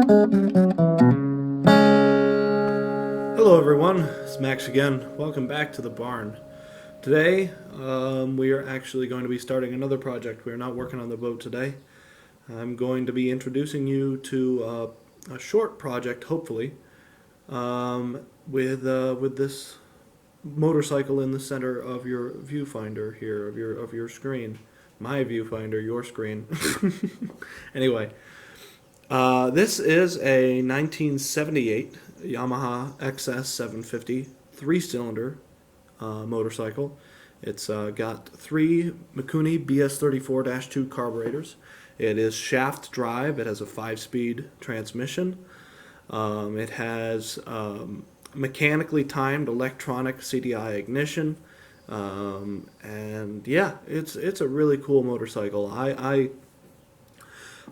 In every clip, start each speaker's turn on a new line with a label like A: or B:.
A: Hello everyone, it's Max again. Welcome back to the barn. Today we are actually going to be starting another project. We are not working on the boat today. I'm going to be introducing you to a short project, hopefully, with this motorcycle in the center of your viewfinder here, of your screen. My viewfinder, your screen. Anyway, this is a 1978 Yamaha XS-750 three-cylinder motorcycle. It's got three Mikuni BS34-2 carburetors. It is shaft drive. It has a 5-speed transmission. It has mechanically timed electronic CDI ignition. And yeah, it's a really cool motorcycle.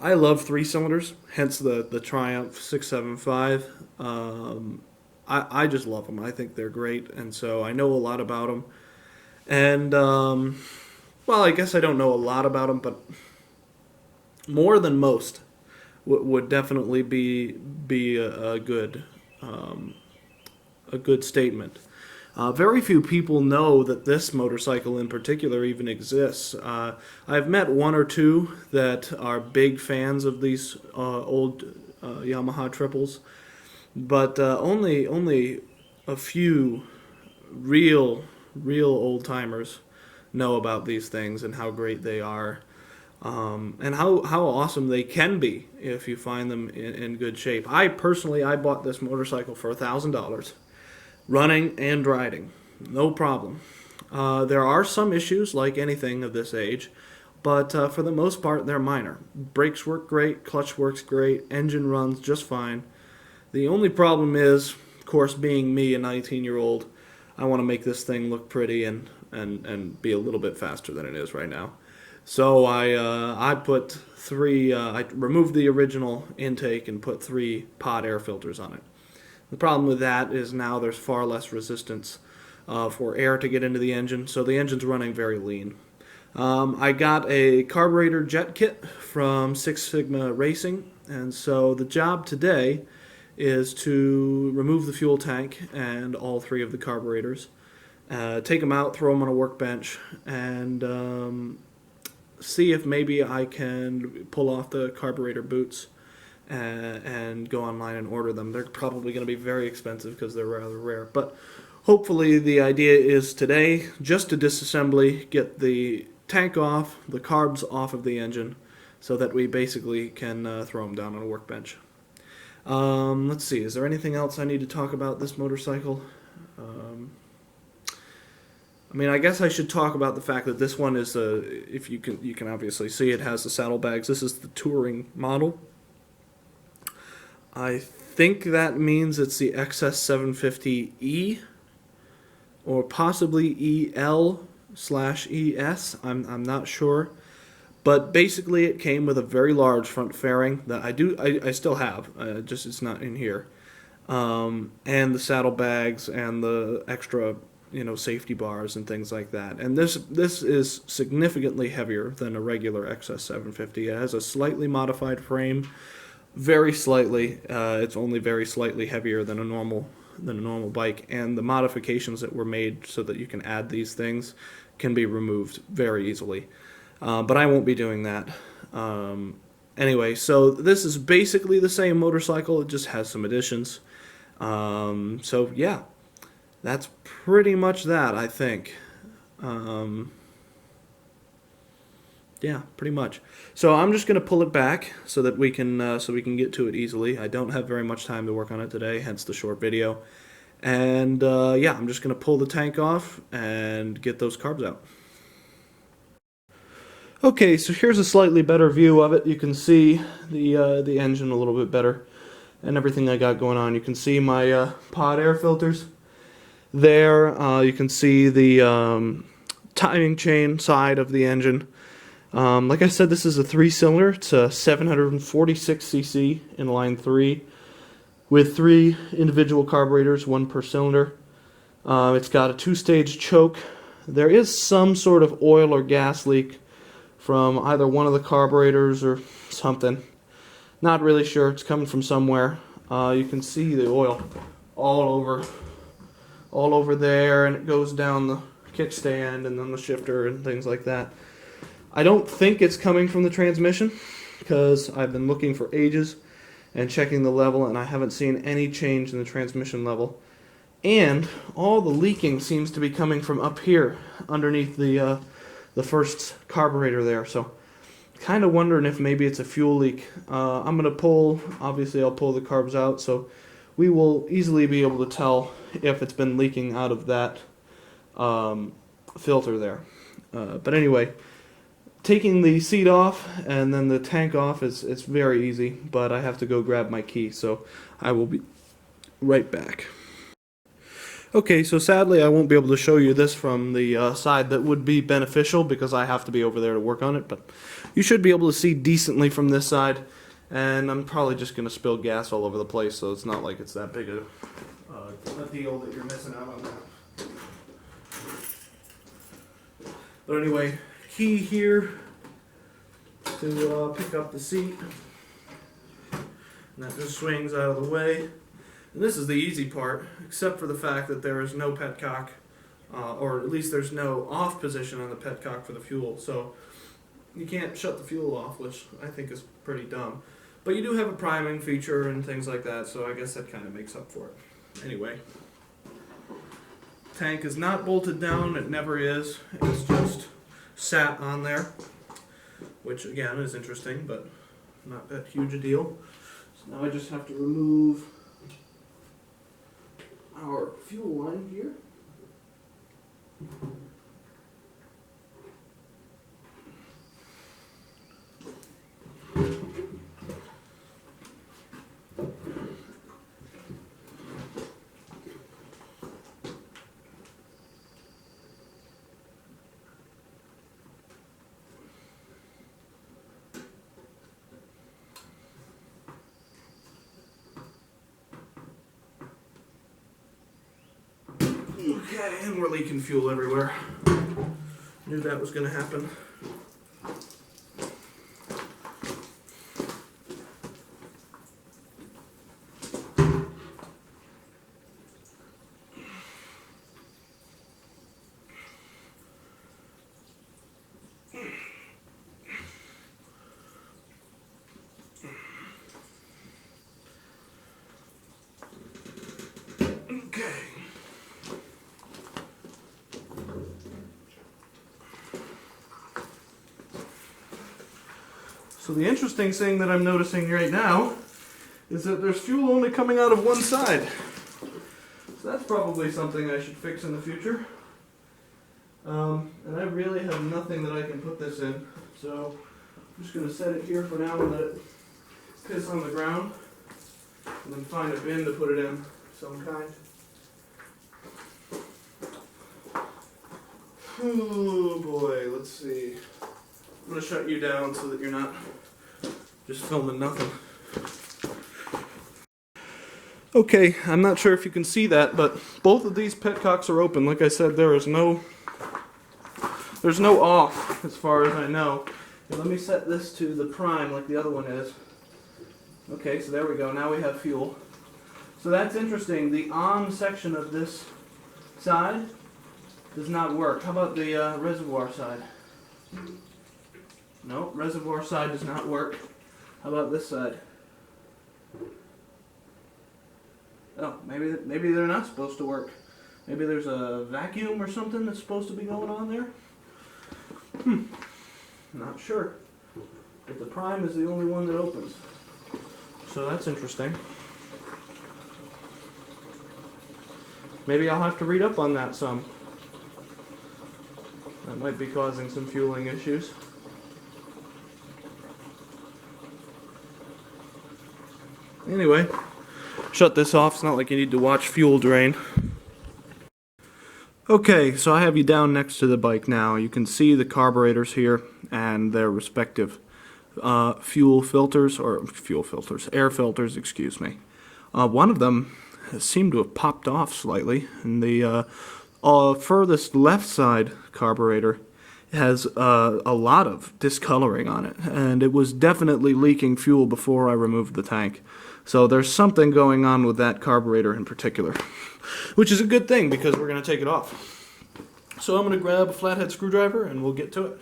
A: I love three-cylinders, hence the Triumph 675. I just love them. I think they're great, and so I know a lot about them. And, well, I guess I don't know a lot about them, but more than most would definitely be a good statement. Very few people know that this motorcycle in particular even exists. I've met one or two that are big fans of these old Yamaha triples, but only a few real old timers know about these things and how great they are, and how awesome they can be if you find them in good shape. I bought this motorcycle for $1,000. Running and riding, no problem. There are some issues, like anything of this age, but for the most part, they're minor. Brakes work great, clutch works great, engine runs just fine. The only problem is, of course, being me, a 19-year-old, I want to make this thing look pretty and be a little bit faster than it is right now. So I put I removed the original intake and put 3 pod air filters on it. The problem with that is now there's far less resistance for air to get into the engine, so the engine's running very lean. I got a carburetor jet kit from Six Sigma Racing, and so the job today is to remove the fuel tank and all 3 of the carburetors, take them out, throw them on a workbench, and see if maybe I can pull off the carburetor boots and go online and order them. They're probably going to be very expensive because they're rather rare. But hopefully the idea is today just to disassembly, get the tank off, the carbs off of the engine, so that we basically can throw them down on a workbench. Let's see, is there anything else I need to talk about this motorcycle? I mean, I guess I should talk about the fact that this one is, if you can obviously see, it has the saddlebags. This is the touring model. I think that means it's the XS750E or possibly EL/ES. I'm not sure, but basically it came with a very large front fairing that I still have. Just it's not in here, and the saddlebags and the extra safety bars and things like that. And this is significantly heavier than a regular XS750. It has a slightly modified frame. Very slightly. It's only very slightly heavier than a normal bike, and the modifications that were made so that you can add these things can be removed very easily. But I won't be doing that. Anyway, so this is basically the same motorcycle. It just has some additions. So yeah, that's pretty much that, I think. Yeah, pretty much. So I'm just going to pull it back so that we can get to it easily. I don't have very much time to work on it today, hence the short video. And yeah, I'm just going to pull the tank off and get those carbs out. Okay, so here's a slightly better view of it. You can see the engine a little bit better and everything I got going on. You can see my pod air filters there. You can see the timing chain side of the engine. Like I said, this is a 3-cylinder. It's a 746cc in line 3 with 3 individual carburetors, 1 per cylinder. It's got a 2-stage choke. There is some sort of oil or gas leak from either one of the carburetors or something. Not really sure. It's coming from somewhere. You can see the oil all over there, and it goes down the kickstand and then the shifter and things like that. I don't think it's coming from the transmission, because I've been looking for ages and checking the level, and I haven't seen any change in the transmission level. And all the leaking seems to be coming from up here underneath the first carburetor there. So kind of wondering if maybe it's a fuel leak. I'm going to obviously I'll pull the carbs out, so we will easily be able to tell if it's been leaking out of that filter there. But anyway, taking the seat off and then the tank off it's very easy, but I have to go grab my key, so I will be right back. Okay, so sadly I won't be able to show you this from the side that would be beneficial, because I have to be over there to work on it, but you should be able to see decently from this side, and I'm probably just going to spill gas all over the place, so it's not like it's that big a deal that you're missing out on that. But anyway, key here to pick up the seat, and that just swings out of the way. And this is the easy part, except for the fact that there is no petcock, or at least there's no off position on the petcock for the fuel. So you can't shut the fuel off, which I think is pretty dumb. But you do have a priming feature and things like that, so I guess that kind of makes up for it. Anyway, tank is not bolted down, it never is. It's just sat on there, which again is interesting, but not that huge a deal. So now I just have to remove our fuel line here. Okay, and we're leaking fuel everywhere. Knew that was going to happen. Okay. So the interesting thing that I'm noticing right now is that there's fuel only coming out of one side. So that's probably something I should fix in the future. And I really have nothing that I can put this in. So I'm just going to set it here for now and let it piss on the ground. And then find a bin to put it in of some kind. Oh boy, let's see. I'm going to shut you down so that you're not just filming nothing. Okay, I'm not sure if you can see that, but both of these petcocks are open. Like I said, there's no off as far as I know. And let me set this to the prime like the other one is. Okay, so there we go. Now we have fuel. So that's interesting. The on section of this side does not work. How about the reservoir side? No, reservoir side does not work. How about this side? Oh, maybe they're not supposed to work. Maybe there's a vacuum or something that's supposed to be going on there? Not sure. But the prime is the only one that opens. So that's interesting. Maybe I'll have to read up on that some. That might be causing some fueling issues. Anyway, shut this off. It's not like you need to watch fuel drain. Okay, so I have you down next to the bike now. You can see the carburetors here and their respective air filters, excuse me. One of them seemed to have popped off slightly, and the furthest left side carburetor has a lot of discoloring on it, and it was definitely leaking fuel before I removed the tank. So there's something going on with that carburetor in particular, which is a good thing because we're going to take it off. So I'm going to grab a flathead screwdriver and we'll get to it.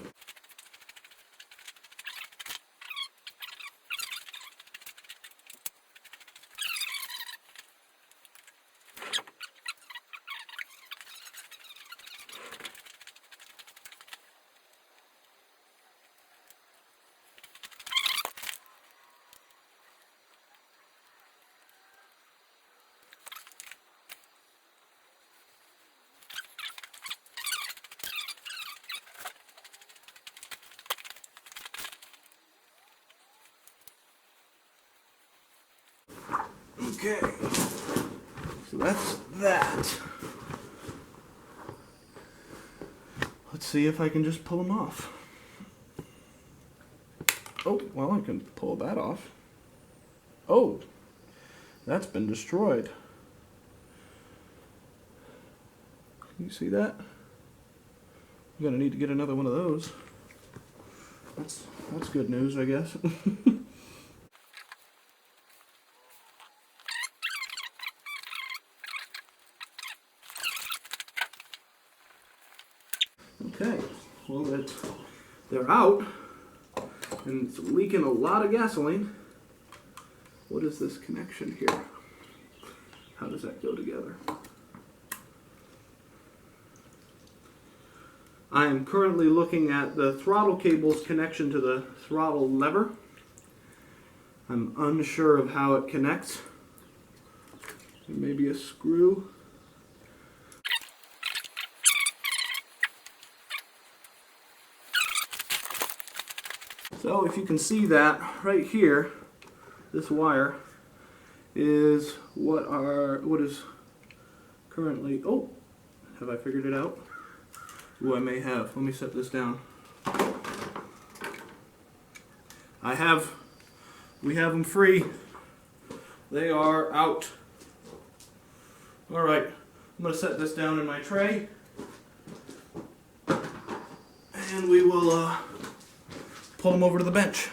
A: Okay, so that's that. Let's see if I can just pull them off. Oh, well, I can pull that off. Oh, that's been destroyed. Can you see that? I'm gonna need to get another one of those. That's good news, I guess. Okay, well, they're out, and it's leaking a lot of gasoline. What is this connection here? How does that go together? I am currently looking at the throttle cable's connection to the throttle lever. I'm unsure of how it connects. Maybe a screw. So if you can see that right here, this wire is what is currently, oh, have I figured it out? Ooh, I may have. Let me set this down. We have them free. They are out. Alright, I'm going to set this down in my tray. And we will pull them over to the bench.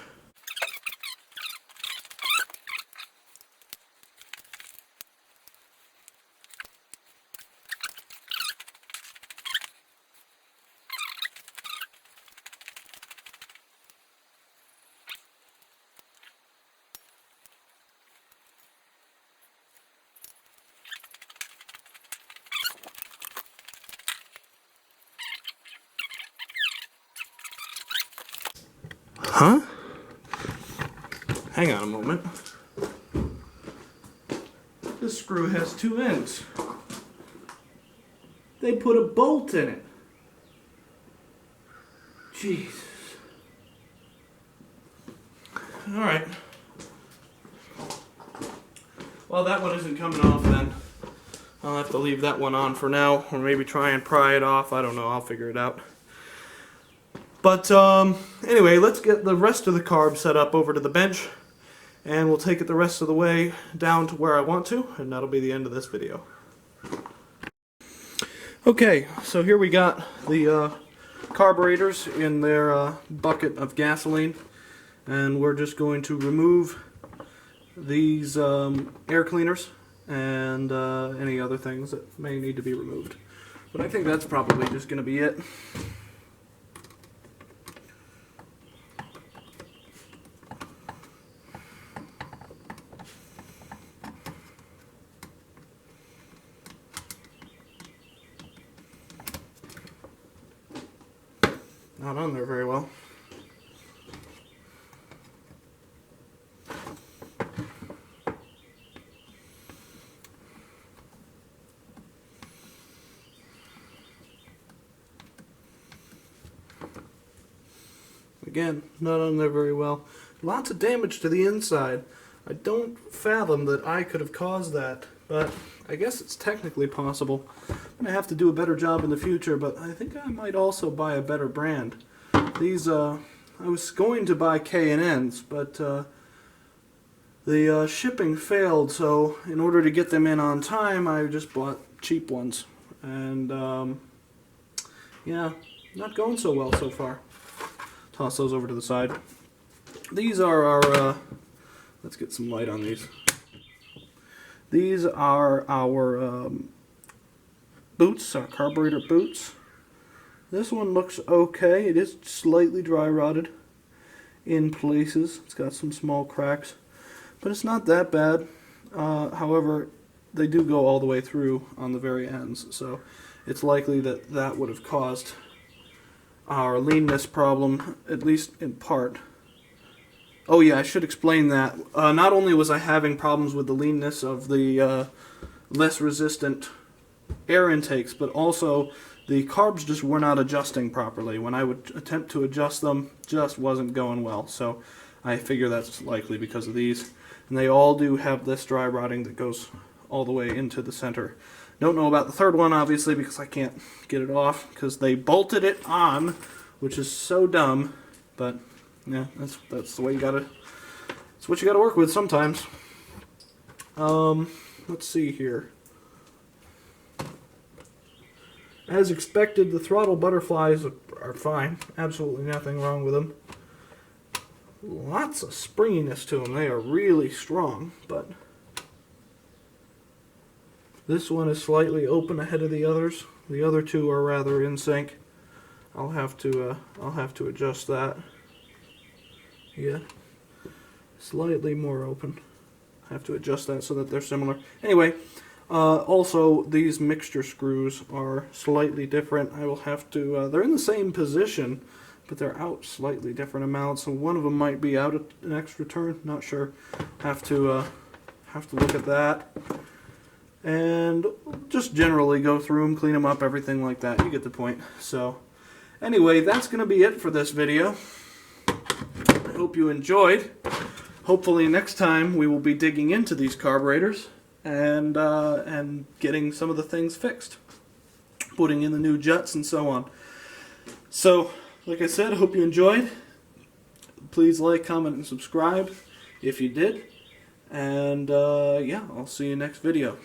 A: Huh? Hang on a moment. This screw has two ends. They put a bolt in it. Jesus. Alright. Well, that one isn't coming off then. I'll have to leave that one on for now, or maybe try and pry it off. I don't know, I'll figure it out. But anyway, let's get the rest of the carb set up over to the bench, and we'll take it the rest of the way down to where I want to, and that'll be the end of this video. Okay, so here we got the carburetors in their bucket of gasoline, and we're just going to remove these air cleaners and any other things that may need to be removed. But I think that's probably just going to be it. Not on there very well. Again, not on there very well. Lots of damage to the inside. I don't fathom that I could have caused that, but I guess it's technically possible. I'm going to have to do a better job in the future, but I think I might also buy a better brand. These, I was going to buy K&Ns, but the shipping failed, so in order to get them in on time, I just bought cheap ones. And, yeah, not going so well so far. Toss those over to the side. These are our, let's get some light on these. These are our boots, our carburetor boots. This one looks okay. It is slightly dry rotted in places. It's got some small cracks, but it's not that bad. However, they do go all the way through on the very ends, so it's likely that that would have caused our leanness problem, at least in part. Oh yeah, I should explain that. Not only was I having problems with the leanness of the less resistant air intakes, but also the carbs just were not adjusting properly. When I would attempt to adjust them, just wasn't going well. So I figure that's likely because of these. And they all do have this dry rotting that goes all the way into the center. Don't know about the third one, obviously, because I can't get it off because they bolted it on, which is so dumb. But yeah, that's the way you gotta. It's what you gotta work with sometimes. Let's see here. As expected, the throttle butterflies are fine. Absolutely nothing wrong with them. Lots of springiness to them. They are really strong, but this one is slightly open ahead of the others. The other two are rather in sync. I'll have to adjust that. Yeah, slightly more open. I have to adjust that so that they're similar. Anyway. Also, these mixture screws are slightly different. I will have to, they're in the same position, but they're out slightly different amounts, so one of them might be out an extra turn, not sure. Have to look at that. And just generally go through them, clean them up, everything like that. You get the point. So, anyway, that's going to be it for this video. I hope you enjoyed. Hopefully next time we will be digging into these carburetors and getting some of the things fixed, putting in the new jets and so on. So, like I said, I hope you enjoyed. Please like, comment, and subscribe if you did. And yeah, I'll see you next video.